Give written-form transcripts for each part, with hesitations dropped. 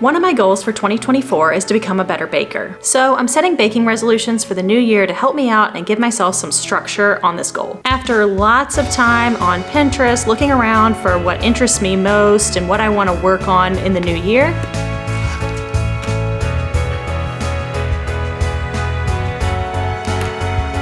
One of my goals for 2024 is to become a better baker. So I'm setting baking resolutions for the new year to help me out and give myself some structure on this goal. After lots of time on Pinterest, looking around for what interests me most and what I want to work on in the new year,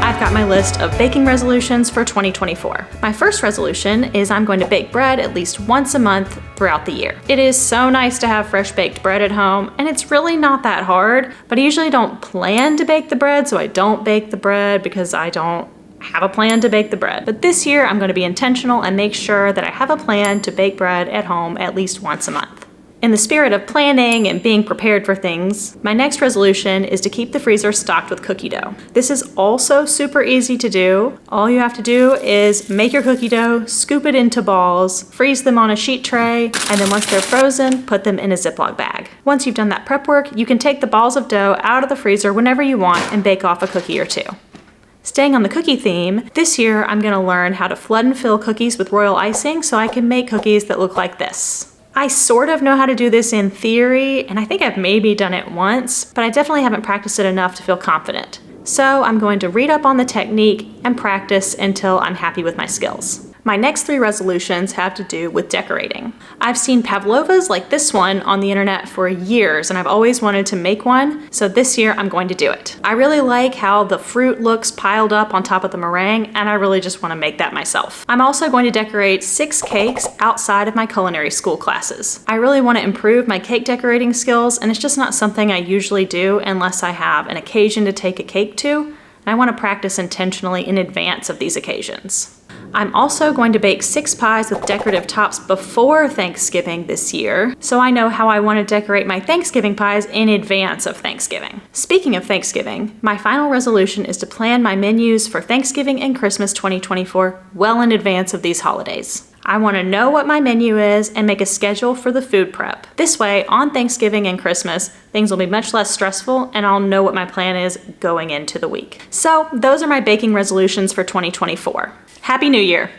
I've got my list of baking resolutions for 2024. My first resolution is I'm going to bake bread at least once a month throughout the year. It is so nice to have fresh baked bread at home, and it's really not that hard, but I usually don't plan to bake the bread, so I don't bake the bread because I don't have a plan to bake the bread. But this year I'm going to be intentional and make sure that I have a plan to bake bread at home at least once a month. In the spirit of planning and being prepared for things, my next resolution is to keep the freezer stocked with cookie dough. This is also super easy to do. All you have to do is make your cookie dough, scoop it into balls, freeze them on a sheet tray, and then once they're frozen, put them in a Ziploc bag. Once you've done that prep work, you can take the balls of dough out of the freezer whenever you want and bake off a cookie or two. Staying on the cookie theme, this year I'm gonna learn how to flood and fill cookies with royal icing so I can make cookies that look like this. I sort of know how to do this in theory, and I think I've maybe done it once, but I definitely haven't practiced it enough to feel confident. So I'm going to read up on the technique and practice until I'm happy with my skills. My next 3 resolutions have to do with decorating. I've seen pavlovas like this one on the internet for years, and I've always wanted to make one, so this year I'm going to do it. I really like how the fruit looks piled up on top of the meringue, and I really just want to make that myself. I'm also going to decorate 6 cakes outside of my culinary school classes. I really want to improve my cake decorating skills, and it's just not something I usually do unless I have an occasion to take a cake to, and I want to practice intentionally in advance of these occasions. I'm also going to bake 6 pies with decorative tops before Thanksgiving this year, so I know how I want to decorate my Thanksgiving pies in advance of Thanksgiving. Speaking of Thanksgiving, my final resolution is to plan my menus for Thanksgiving and Christmas 2024 well in advance of these holidays. I want to know what my menu is and make a schedule for the food prep. This way, on Thanksgiving and Christmas, things will be much less stressful and I'll know what my plan is going into the week. So those are my baking resolutions for 2024. Happy New Year!